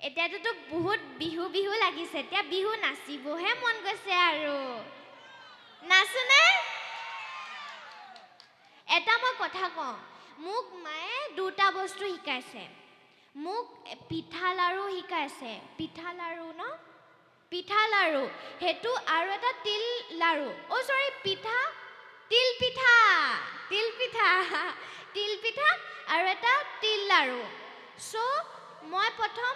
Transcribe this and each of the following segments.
এতিয়াতো বহুত বিহু বিহু লাগিছে এতিয়া বিহু নাচিবহে মন গৈছে আৰু নাচনে এটা মই কথা কওঁ মোক মায়ে দুটা বস্তু শিকাইছে মোক পিঠা লাৰু শিকাইছে পিঠা লাৰু ন পিঠা লাৰু হেতু আৰু এটা তিল লাৰু ও সৰি পিঠা তিল পিঠা তিল পিঠা তিল পিঠা আৰু এটা তিল লাৰু সো মই প্ৰথম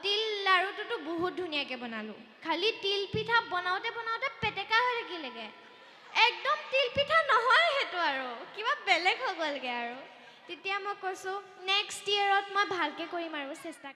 তিল লাৰুটো বহুত ধুনিয়াকে বনালো খালি তিল পিঠা বনাওতে বনাওতে পেটেকা হৈ থাকিলেগে একদম তিল পিঠা নহয় হেতু আৰু কিবা বেলেগ হৈ গলগে আৰু তেতিয়া মই কৈছো নেক্সট ইয়াৰত মই ভালকে কৰিম আৰু চেষ্টা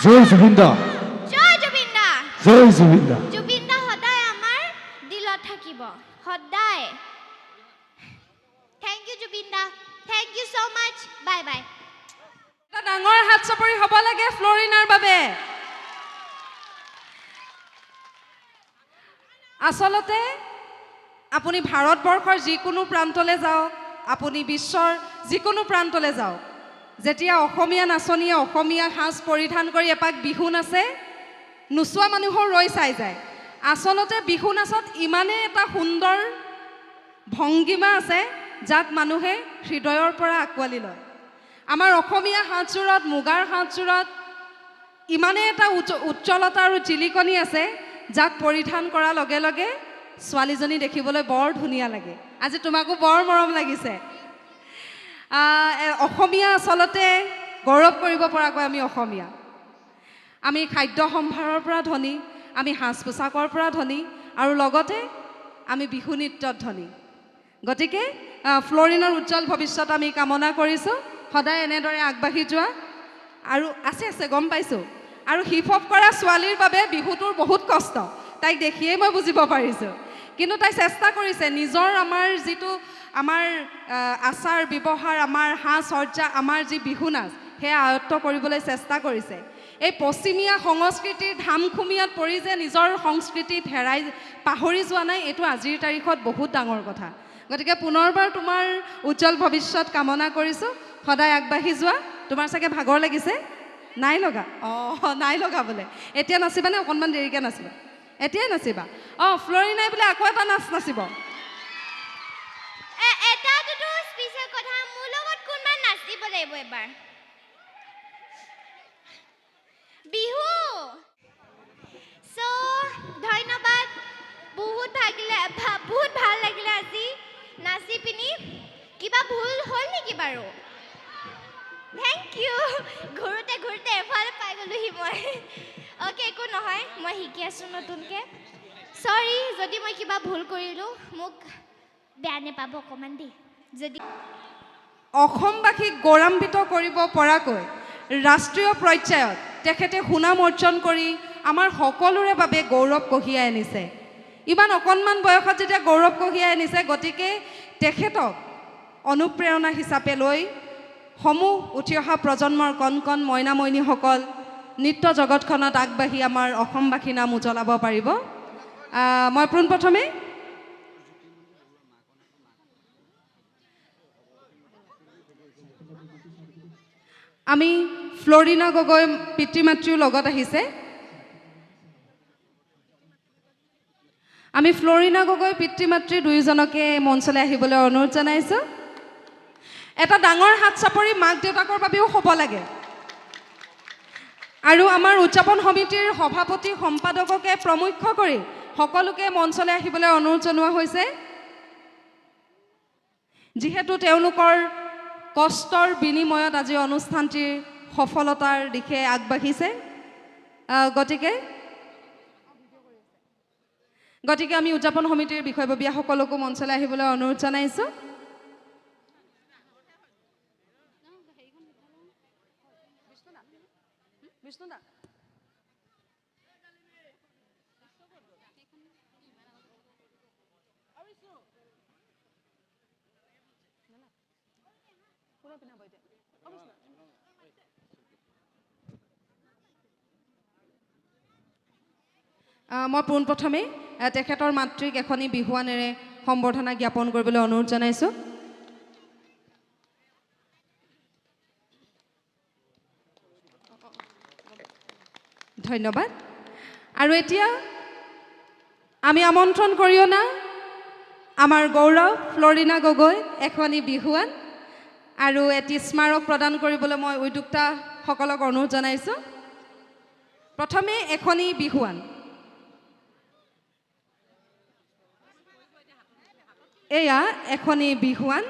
জয় জুবিন্দা জয় জুবিন্দা জয় জুবিন্দা জুবিন্দা সদায় আমাৰ দিলত থাকিব সদায় থ্যাংক ইউ জুবিন্দা thank you so much bye bye এটা ডাঙৰ হাত চাপৰি হ'ব লাগে ফ্লৰিনাৰ বাবে আসলতে আপুনি ভাৰতবৰ্ষৰ যিকোনো প্ৰান্তলৈ যাওক আপুনি বিশ্বৰ যিকোনো প্ৰান্তলৈ যাওক যেতিয়া অসমীয়া নাচনীয়ে অসমীয়া সাজ পৰিধান কৰি এপাক বিহু নাচে নোচোৱা মানুহৰ ৰৈ চাই যায় আসলতে বিহু নাচত ইমানেই এটা সুন্দৰ ভংগীমা আছে যাক মানুহে হৃদয়ৰ পৰা আঁকোৱালি লয় আমাৰ অসমীয়া সাজযোৰত মুগাৰ সাজযোৰত ইমানেই এটা উজ্জ্বলতা আৰু জিলিকনি আছে যাক পৰিধান কৰাৰ লগে লগে ছোৱালীজনী দেখিবলৈ বৰ ধুনীয়া লাগে আজি তোমাকো বৰ মৰম লাগিছে অসমীয়া আসলতে গৌৰৱ কৰিব পৰাকৈ আমি অসমীয়া আমি খাদ্য সম্ভাৰৰ পৰা ধনী আমি সাজ পোছাকৰ পৰা ধনী আৰু লগতে আমি বিহু নৃত্যত ধনী গতিকে ফ্লৰিনৰ উজ্জ্বল ভৱিষ্যত আমি কামনা কৰিছোঁ সদায় এনেদৰে আগবাঢ়ি যোৱা আৰু আছে গম পাইছোঁ আৰু হিপ হপ কৰা ছোৱালীৰ বাবে বিহুটোৰ বহুত কষ্ট তাইক দেখিয়েই মই বুজিব পাৰিছোঁ কিন্তু তাই চেষ্টা কৰিছে নিজৰ আমাৰ যিটো আমাৰ আচাৰ ব্যৱহাৰ আমাৰ সাজ সজ্জা আমাৰ যি বিহু নাচ সেয়া আয়ত্ত কৰিবলৈ চেষ্টা কৰিছে এই পশ্চিমীয়া সংস্কৃতিৰ ধামখুমীয়াত পৰি যে নিজৰ সংস্কৃতি হেৰাই পাহৰি যোৱা নাই এইটো আজিৰ তাৰিখত বহুত ডাঙৰ কথা গতিকে পুনৰবাৰ তোমাৰ উজ্জ্বল ভৱিষ্যত কামনা কৰিছোঁ সদায় আগবাঢ়ি যোৱা তোমাৰ চাগে ভাগৰ লাগিছে নাই লগা নাই লগা বোলে এতিয়া নাচিবানে অকণমান দেৰিকৈ নাচিবা এতিয়াই নাচিবা ফ্লৰিনাই বোলে আকৌ এটা নাচ নাচিব এটাটো স্পেশাল কথা মোৰ লগত কোনবা নাচিব লাগিব এবাৰ বিহু সো ধন্যবাদ বহুত ভাল লাগিলে আজি নাচি পিনি কিবা ভুল হ'ল নেকি বাৰু থ্যাংক ইউ ঘূৰোতে ঘূৰোতে এফালে পাই গ'লোহি মই অ'কে একো নহয় মই শিকি আছোঁ নতুনকৈ চৰি যদি মই কিবা ভুল কৰিলোঁ মোক বেয়া নেপাব অকণমান দেই যদি অসমবাসীক গৌৰৱান্বিত কৰিব পৰাকৈ ৰাষ্ট্ৰীয় পৰ্যায়ত তেখেতে সুনাম অৰ্জন কৰি আমাৰ সকলোৰে বাবে গৌৰৱ কঢ়িয়াই আনিছে ইমান অকণমান বয়সত যেতিয়া গৌৰৱ কঢ়িয়াই আনিছে গতিকে তেখেতক অনুপ্ৰেৰণা হিচাপে লৈ সমূহ উঠি অহা প্ৰজন্মৰ কণ কণ মইনা মইনীসকল নৃত্য জগতখনত আগবাঢ়ি আমাৰ অসমবাসীৰ নাম উজ্বলাব পাৰিব মই পোনপ্ৰথমে আমি ফ্লৰিনা গগৈ পিতৃ মাতৃৰ লগত আহিছে আমি ফ্লৰিনা গগৈ পিতৃ মাতৃ দুয়োজনকে মঞ্চলৈ আহিবলৈ অনুৰোধ জনাইছোঁ এটা ডাঙৰ হাত চাপৰি মাক দেউতাকৰ বাবেও হ'ব লাগে আৰু আমাৰ উদযাপন সমিতিৰ সভাপতি সম্পাদককে প্ৰমুখ্য কৰি সকলোকে মঞ্চলৈ আহিবলৈ অনুৰোধ জনোৱা হৈছে যিহেতু তেওঁলোকৰ কষ্টৰ বিনিময়ত আজি অনুষ্ঠানটিৰ সফলতাৰ দিশে আগবাঢ়িছে গতিকে আমি উদযাপন সমিতিৰ বিষয়ববীয়াসকলকো মঞ্চলৈ আহিবলৈ অনুৰোধ জনাইছোঁ। মই পোনপ্ৰথমে তেখেতৰ মাতৃক এখনি বিহুৱানেৰে সম্বৰ্ধনা জ্ঞাপন কৰিবলৈ অনুৰোধ জনাইছোঁ। ধন্যবাদ। আৰু এতিয়া আমি আমন্ত্ৰণ কৰি অনা আমাৰ গৌৰৱ ফ্লৰিনা গগৈ এখনি বিহুৱান আৰু এটি স্মাৰক প্ৰদান কৰিবলৈ মই উদ্যোক্তাসকলক অনুৰোধ জনাইছোঁ। প্ৰথমে এখনি বিহুৱান, এয়া এখনি বিহুৱান।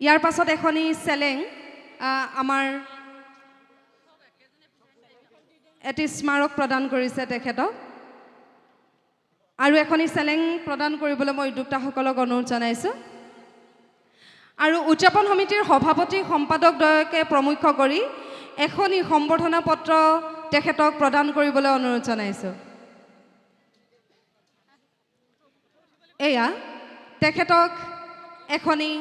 ইয়াৰ পাছত এখনি চেলেং, আমাৰ এটি স্মাৰক প্ৰদান কৰিছে তেখেতক, আৰু এখনি চেলেং প্ৰদান কৰিবলৈ মই উদ্যোক্তাসকলক অনুৰোধ জনাইছোঁ। আৰু উদযাপন সমিতিৰ সভাপতি সম্পাদকদ্বয়কে প্ৰমুখ্য কৰি এখনি সম্বৰ্ধনা পত্ৰ তেখেতক প্ৰদান কৰিবলৈ অনুৰোধ জনাইছোঁ। এয়া তেখেতক এখনি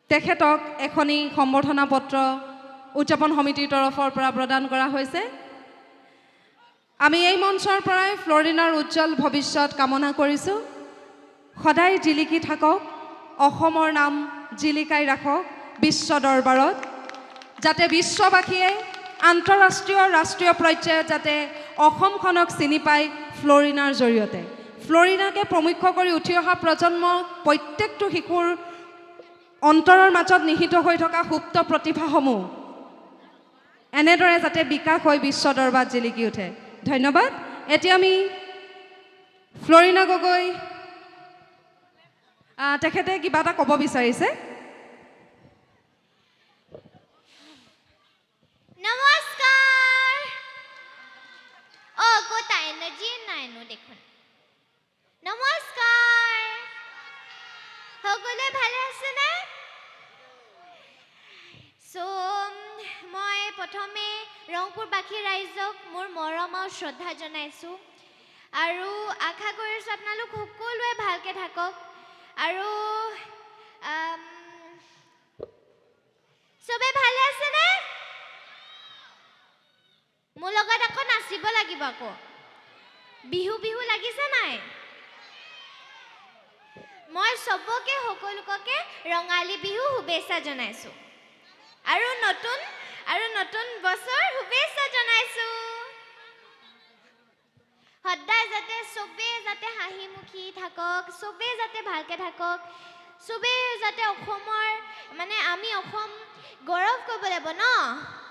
তেখেতক এখনি সম্বৰ্ধনা পত্ৰ উদযাপন সমিতিৰ তৰফৰ পৰা প্ৰদান কৰা হৈছে। আমি এই মঞ্চৰ পৰাই ফ্লৰিনাৰ উজ্জ্বল ভৱিষ্যত কামনা কৰিছোঁ। সদায় জিলিকি থাকক, অসমৰ নাম জিলিকাই ৰাখক বিশ্ব দৰবাৰত, যাতে বিশ্ববাসীয়ে আন্তঃৰাষ্ট্ৰীয় ৰাষ্ট্ৰীয় পৰ্যায়ত যাতে অসমখনক চিনি পায় ফ্লৰিনাৰ জৰিয়তে। ফ্লৰিনাকে প্ৰমুখ্য কৰি উঠি অহা প্ৰজন্ম প্ৰত্যেকটো শিশুৰ অন্তৰৰ মাজত নিহিত হৈ থকা সুপ্ত প্ৰতিভাসমূহ এনেদৰে যাতে বিকাশ হৈ বিশ্ব দৰবাৰত জিলিকি উঠে। ধন্যবাদ। এতিয়া আমি ফ্লৰিনা গগৈ তেখেতে কিবা এটা ক'ব বিচাৰিছে। নমস্কাৰ। ক'ত এনাৰ্জি নাইনো দেখোন। নমস্কাৰ, সকলোৱে ভালে আছেনে? মই প্ৰথমে ৰংপুৰবাসী ৰাইজক মোৰ মৰম আৰু শ্ৰদ্ধা জনাইছোঁ আৰু আশা কৰিছোঁ আপোনালোক সকলোৱে ভালকৈ থাকক আৰু চবেই ভালে আছেনে? মোৰ লগত আকৌ নাচিব লাগিব। আকৌ বিহু বিহু লাগিছে নাই? মই চবকে সকলোকে ৰঙালী বিহু শুভেচ্ছা জনাইছোঁ আৰু নতুন বছৰ শুভেচ্ছা জনাইছোঁ। সদায় যাতে চবেই যাতে হাঁহিমুখি থাকক, চবেই যাতে ভালকৈ থাকক, চবেই যাতে অসমৰ আমি অসম গৌৰৱ কৰিব লাগিব ন,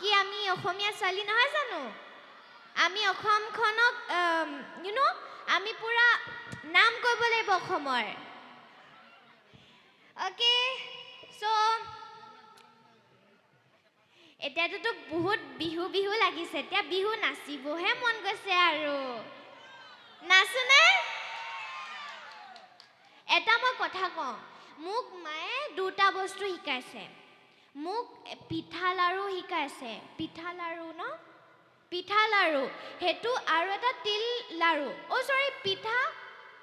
কি আমি অসমীয়া ছোৱালী নহয় জানো? আমি অসমখনক আমি পুৰা নাম কৰিব লাগিব অসমৰ। অ'কে, এতিয়াতো বহুত বিহু বিহু লাগিছে, এতিয়া বিহু নাচিবহে মন গৈছে আৰু নাচোনে? এটা মই কথা কওঁ, মোক মায়ে দুটা বস্তু শিকাইছে। মোক পিঠা লাড়ু শিকাইছে। পিঠা লাড়ু ন, পিঠা লাড়ু সেইটো, আৰু এটা তিল লাড়ু,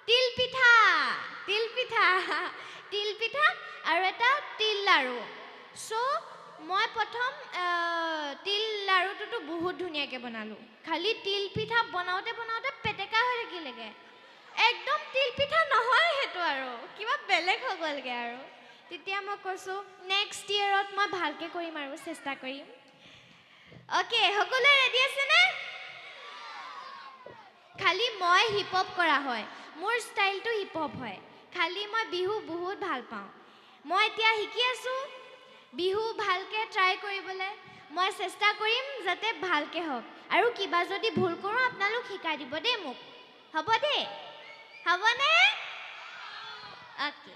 তিল পিঠা তিল পিঠা আৰু এটা তিল লাড়ু। মই প্ৰথম তিল লাড়ুটোতো বহুত ধুনীয়াকৈ বনালোঁ, খালি তিল পিঠা বনাওঁতে পেটেকা হৈ থাকিলেগৈ। একদম তিল পিঠা নহয় সেইটো, আৰু কিবা বেলেগ হৈ গ'লগৈ। আৰু তেতিয়া মই কৈছোঁ নেক্সট ইয়েৰত মই ভালকৈ কৰিম আৰু চেষ্টা কৰিম। অ'কে, সকলোৱে ৰেডি আছেনে? খালি মই হিপ হপ কৰা হয়, মোৰ ষ্টাইলটো হিপ হপ হয়, খালি মই বিহু বহুত ভাল পাওঁ। মই এতিয়া শিকি আছোঁ বিহু ভালকৈ ট্ৰাই কৰিবলৈ মই চেষ্টা কৰিম যাতে ভালকৈ হওক আৰু কিবা যদি ভুল কৰোঁ আপোনালোক শিকাই দিব দেই মোক হ'ব দেই হ'বনে অ'কে